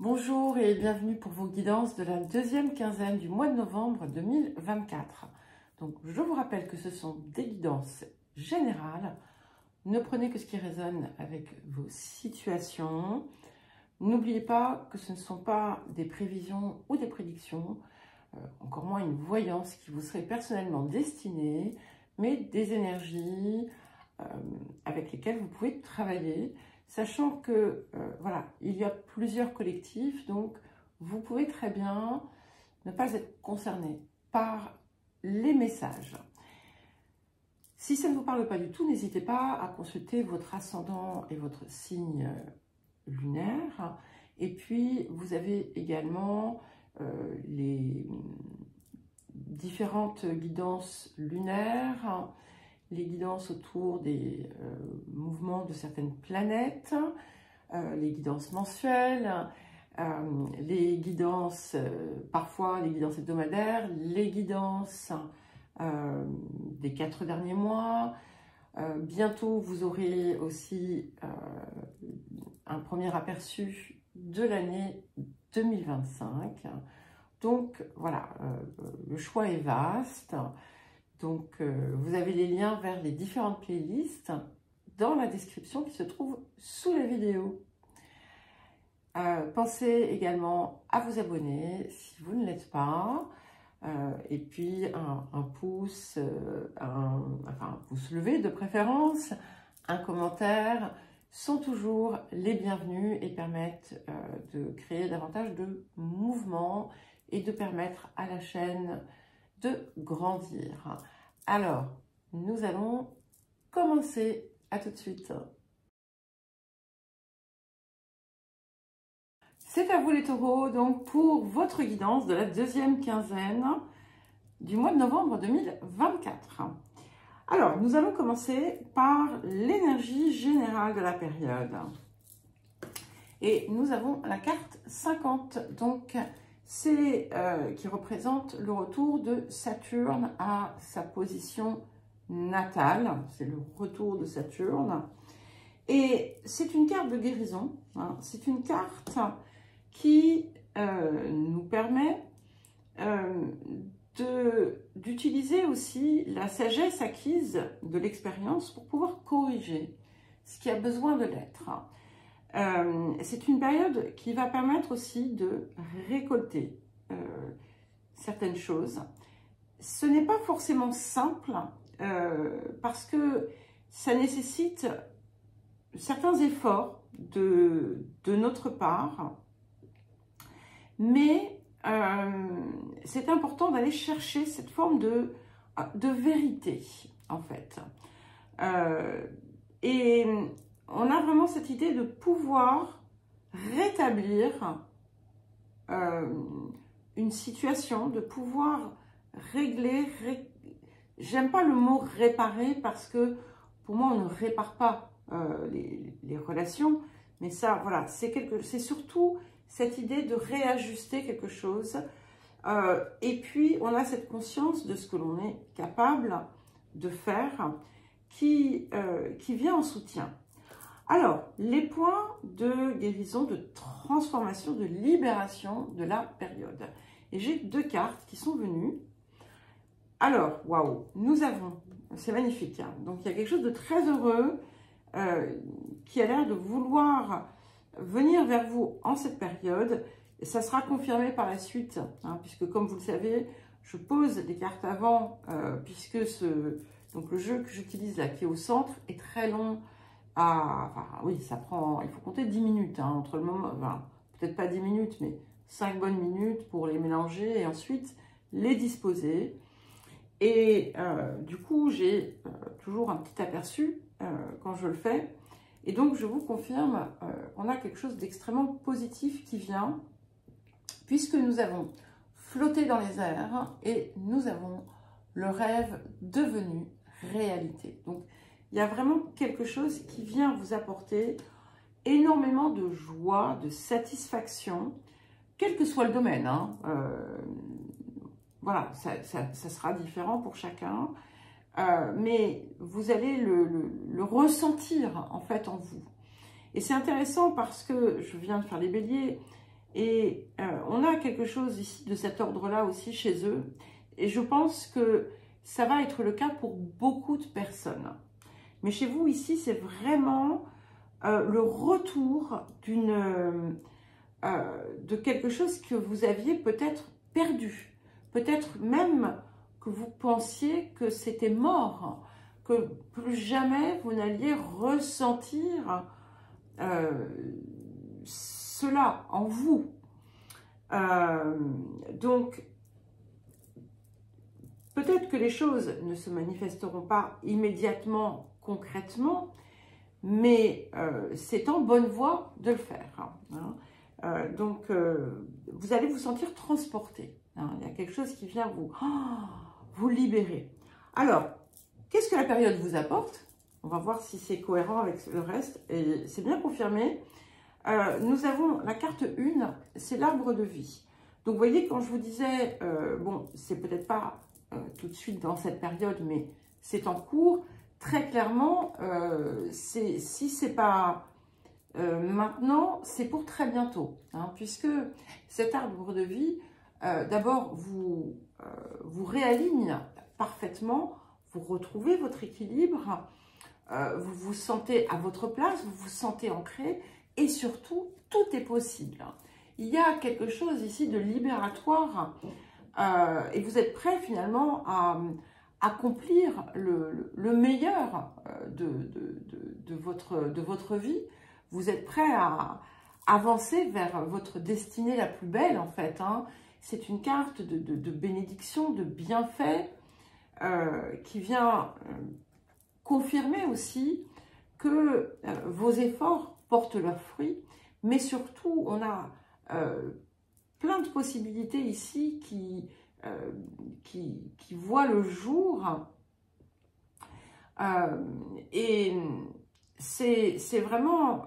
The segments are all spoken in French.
Bonjour et bienvenue pour vos guidances de la deuxième quinzaine du mois de novembre 2024. Donc, je vous rappelle que ce sont des guidances générales. Ne prenez que ce qui résonne avec vos situations. N'oubliez pas que ce ne sont pas des prévisions ou des prédictions, encore moins une voyance qui vous serait personnellement destinée, mais des énergies avec lesquelles vous pouvez travailler. Sachant que, voilà, il y a plusieurs collectifs, donc vous pouvez très bien ne pas être concerné par les messages. Si ça ne vous parle pas du tout, n'hésitez pas à consulter votre ascendant et votre signe lunaire. Et puis, vous avez également les différentes guidances lunaires, les guidances autour des mouvements de certaines planètes, les guidances mensuelles, les guidances, parfois les guidances hebdomadaires, les guidances des 4 derniers mois. Bientôt, vous aurez aussi un premier aperçu de l'année 2025. Donc, voilà, le choix est vaste. Donc, vous avez les liens vers les différentes playlists dans la description qui se trouve sous la vidéo. Pensez également à vous abonner si vous ne l'êtes pas. Et puis, un pouce, un pouce levé de préférence, un commentaire sont toujours les bienvenus et permettent de créer davantage de mouvement et de permettre à la chaîne de grandir. Alors, nous allons commencer. À tout de suite. C'est à vous les taureaux, donc pour votre guidance de la deuxième quinzaine du mois de novembre 2024. Alors, nous allons commencer par l'énergie générale de la période. Et nous avons la carte 50, donc c'est qui représente le retour de Saturne à sa position natale. C'est le retour de Saturne. Et c'est une carte de guérison. Hein. C'est une carte qui nous permet d'utiliser aussi la sagesse acquise de l'expérience pour pouvoir corriger ce qui a besoin de l'être. C'est une période qui va permettre aussi de récolter certaines choses. Ce n'est pas forcément simple parce que ça nécessite certains efforts de notre part, mais c'est important d'aller chercher cette forme de vérité, en fait. Et on a vraiment cette idée de pouvoir rétablir une situation, de pouvoir régler, j'aime pas le mot réparer parce que pour moi on ne répare pas les relations, mais ça voilà, c'est surtout cette idée de réajuster quelque chose et puis on a cette conscience de ce que l'on est capable de faire qui vient en soutien. Alors, les points de guérison, de transformation, de libération de la période. Et j'ai deux cartes qui sont venues. Alors, waouh, nous avons, c'est magnifique, hein, donc il y a quelque chose de très heureux qui a l'air de vouloir venir vers vous en cette période. Et ça sera confirmé par la suite, hein, puisque comme vous le savez, je pose des cartes avant, puisque donc le jeu que j'utilise là, qui est au centre, est très long. Enfin, oui, ça prend, il faut compter 10 minutes, hein, entre le moment, enfin, peut-être pas 10 minutes, mais 5 bonnes minutes pour les mélanger et ensuite les disposer. Et du coup, j'ai toujours un petit aperçu quand je le fais. Et donc, je vous confirme, on a quelque chose d'extrêmement positif qui vient, puisque nous avons flotté dans les airs et nous avons le rêve devenu réalité. Donc, il y a vraiment quelque chose qui vient vous apporter énormément de joie, de satisfaction, quel que soit le domaine. Hein. Voilà, ça sera différent pour chacun. Mais vous allez le ressentir en fait en vous. Et c'est intéressant parce que je viens de faire les béliers. Et on a quelque chose ici de cet ordre-là aussi chez eux. Et je pense que ça va être le cas pour beaucoup de personnes. Mais chez vous, ici, c'est vraiment le retour de quelque chose que vous aviez peut-être perdu. Peut-être même que vous pensiez que c'était mort, que plus jamais vous n'alliez ressentir cela en vous. Donc, peut-être que les choses ne se manifesteront pas immédiatement, concrètement, mais c'est en bonne voie de le faire. Donc, vous allez vous sentir transporté. Il y a quelque chose qui vient vous libérer. Alors, qu'est-ce que la période vous apporte? On va voir si c'est cohérent avec le reste. Et c'est bien confirmé. Nous avons la carte 1, c'est l'arbre de vie. Donc, vous voyez, quand je vous disais, bon, c'est peut-être pas tout de suite dans cette période, mais c'est en cours. Très clairement, si c'est pas maintenant, c'est pour très bientôt, puisque cet arbre de vie, d'abord, vous réaligne parfaitement, vous retrouvez votre équilibre, vous vous sentez à votre place, vous vous sentez ancré, et surtout, tout est possible. Il y a quelque chose ici de libératoire, et vous êtes prêt finalement à accomplir le meilleur de votre vie. Vous êtes prêt à avancer vers votre destinée la plus belle, en fait. C'est une carte de bénédiction, de bienfait, qui vient confirmer aussi que vos efforts portent leurs fruits, mais surtout, on a plein de possibilités ici qui voient le jour, et c'est vraiment,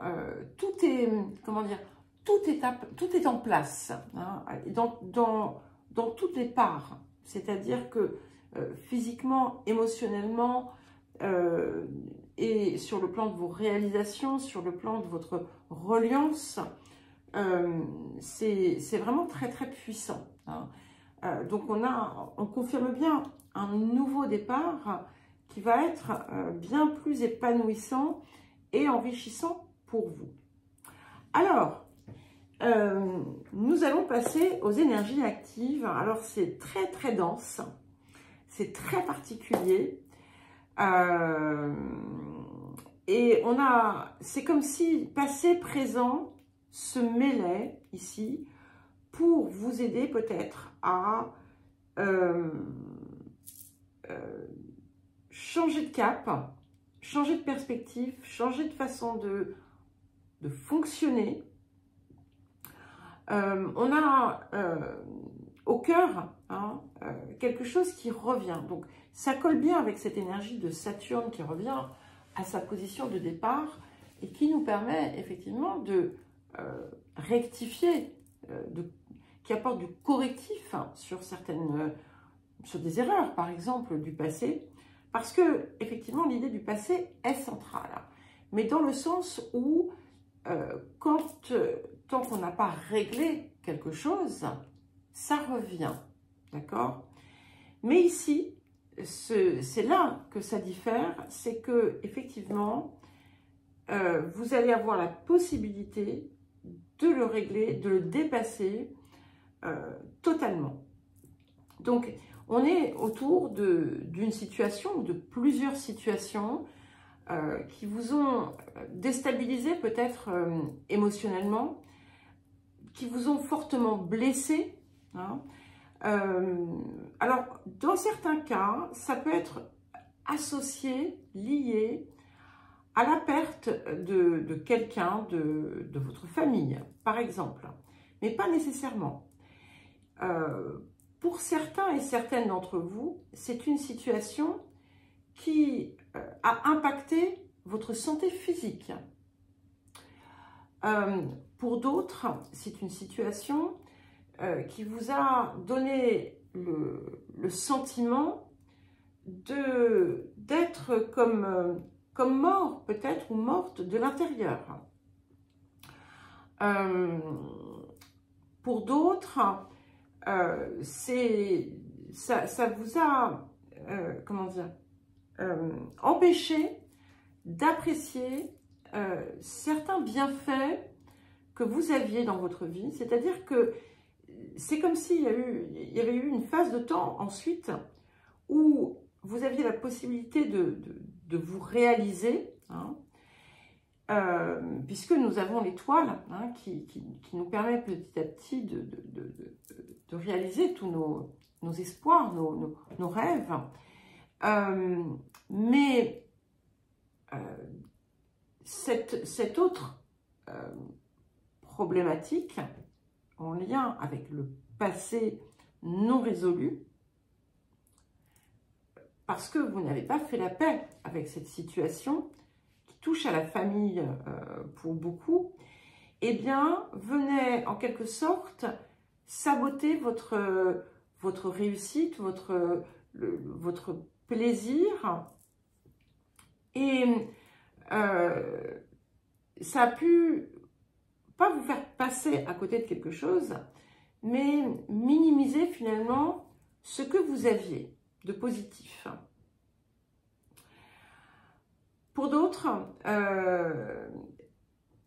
tout est, comment dire, tout est en place, dans toutes les parts. C'est-à-dire que physiquement, émotionnellement, et sur le plan de vos réalisations, sur le plan de votre reliance, c'est vraiment très très puissant. Donc on confirme bien un nouveau départ qui va être bien plus épanouissant et enrichissant pour vous. Alors, nous allons passer aux énergies actives. Alors, c'est très, très dense. C'est très particulier. Et c'est comme si passé, présent se mêlaient ici pour vous aider peut-être à changer de cap, changer de perspective, changer de façon de fonctionner. On a au cœur quelque chose qui revient. Donc, ça colle bien avec cette énergie de Saturne qui revient à sa position de départ et qui nous permet effectivement de rectifier, qui apporte du correctif sur des erreurs, par exemple, du passé. Parce que, effectivement, l'idée du passé est centrale. Mais dans le sens où, tant qu'on n'a pas réglé quelque chose, ça revient. D'accord? Mais ici, c'est là que ça diffère, c'est que, effectivement, vous allez avoir la possibilité de le régler, de le dépasser totalement. Donc, on est autour d'une situation, de plusieurs situations qui vous ont déstabilisé peut-être émotionnellement, qui vous ont fortement blessé. Alors, dans certains cas, ça peut être associé, lié à la perte de quelqu'un de votre famille, par exemple, mais pas nécessairement. Pour certains et certaines d'entre vous, c'est une situation qui a impacté votre santé physique. Pour d'autres, c'est une situation qui vous a donné le sentiment d'être comme mort peut-être ou morte de l'intérieur. Pour d'autres, ça vous a, comment dire, empêché d'apprécier certains bienfaits que vous aviez dans votre vie. C'est-à-dire que c'est comme s'il y avait eu une phase de temps ensuite où vous aviez la possibilité de vous réaliser, hein, puisque nous avons l'étoile, hein, qui nous permet petit à petit de réaliser tous nos espoirs, nos rêves. Mais cette autre problématique en lien avec le passé non résolu, parce que vous n'avez pas fait la paix avec cette situation qui touche à la famille pour beaucoup, eh bien, venait en quelque sorte saboter votre réussite, votre plaisir. Et ça a pu pas vous faire passer à côté de quelque chose, mais minimiser finalement ce que vous aviez de positif. Pour d'autres,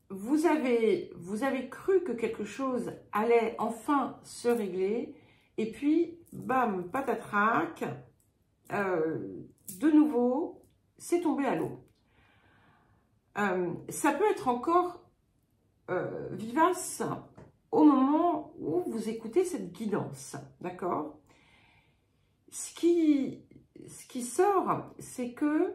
vous avez cru que quelque chose allait enfin se régler, et puis, bam, patatrac, de nouveau, c'est tombé à l'eau. Ça peut être encore vivace au moment où vous écoutez cette guidance, d'accord? Ce qui sort, c'est que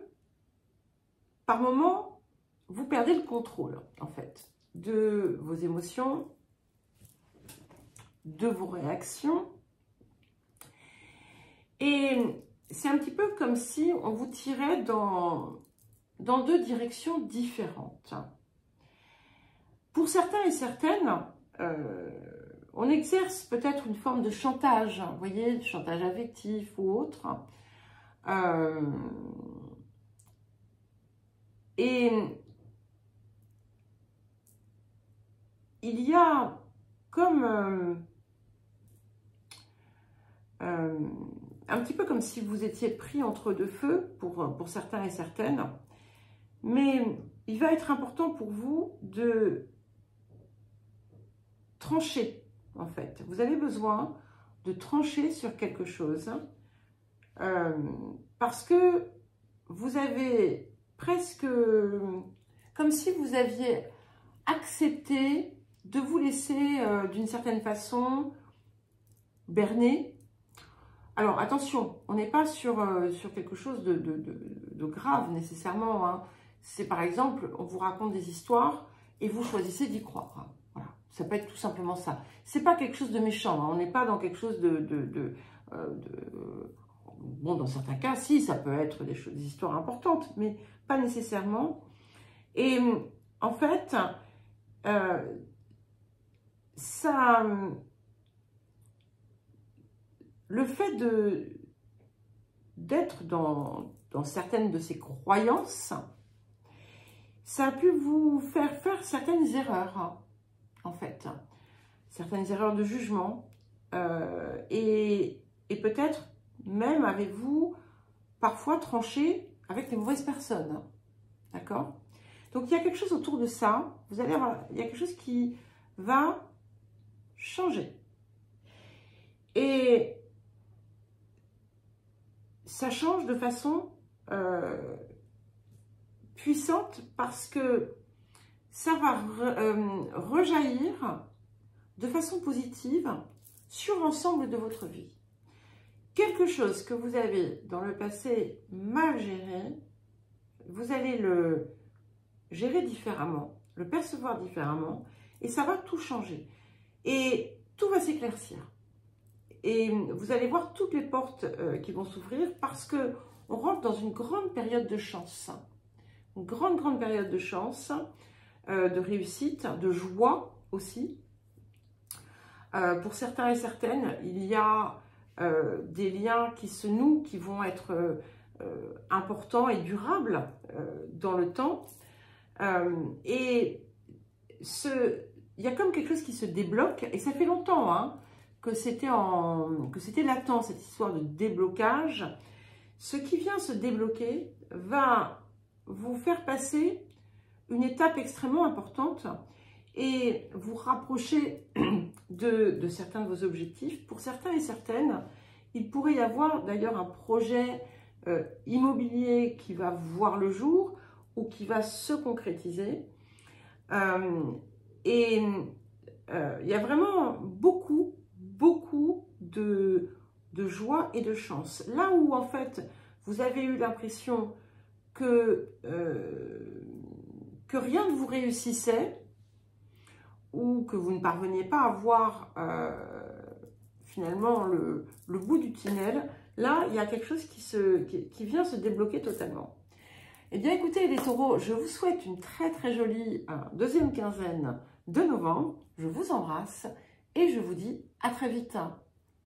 par moment, vous perdez le contrôle, en fait, de vos émotions, de vos réactions. Et c'est un petit peu comme si on vous tirait dans deux directions différentes. Pour certains et certaines, on exerce peut-être une forme de chantage, vous voyez, de chantage affectif ou autre. Et il y a comme un petit peu comme si vous étiez pris entre deux feux pour certains et certaines. Mais il va être important pour vous de trancher, en fait. Vous avez besoin de trancher sur quelque chose parce que vous avez presque comme si vous aviez accepté de vous laisser d'une certaine façon berner. Alors attention, on n'est pas sur quelque chose de grave nécessairement, hein. C'est par exemple, on vous raconte des histoires et vous choisissez d'y croire, hein. Voilà, ça peut être tout simplement ça. C'est pas quelque chose de méchant, hein. On n'est pas dans quelque chose bon, dans certains cas, si, ça peut être des histoires importantes, mais pas nécessairement. Et en fait, le fait d'être dans certaines de ces croyances, ça a pu vous faire certaines erreurs, hein, en fait. Certaines erreurs de jugement. Et peut-être même avez-vous parfois tranché avec les mauvaises personnes. D'accord? Donc, il y a quelque chose autour de ça. Vous allez avoir, il y a quelque chose qui va changer. Et ça change de façon puissante parce que ça va rejaillir de façon positive sur l'ensemble de votre vie. Quelque chose que vous avez dans le passé mal géré, vous allez le gérer différemment, le percevoir différemment, et ça va tout changer. Et tout va s'éclaircir. Et vous allez voir toutes les portes qui vont s'ouvrir parce que on rentre dans une grande période de chance. Une grande période de chance, de réussite, de joie aussi. Pour certains et certaines, il y a des liens qui se nouent, qui vont être importants et durables dans le temps. Et il il y a comme quelque chose qui se débloque, et ça fait longtemps hein, que c'était latent, cette histoire de déblocage. Ce qui vient se débloquer va vous faire passer une étape extrêmement importante et vous rapprocher de certains de vos objectifs. Pour certains et certaines, il pourrait y avoir d'ailleurs un projet immobilier qui va voir le jour ou qui va se concrétiser. Il y a vraiment beaucoup de joie et de chance. Là où en fait vous avez eu l'impression que rien ne vous réussissait ou que vous ne parveniez pas à voir finalement le bout du tunnel, là il y a quelque chose qui vient se débloquer totalement. Eh bien écoutez les taureaux, je vous souhaite une très jolie deuxième quinzaine de novembre. Je vous embrasse et je vous dis à très vite.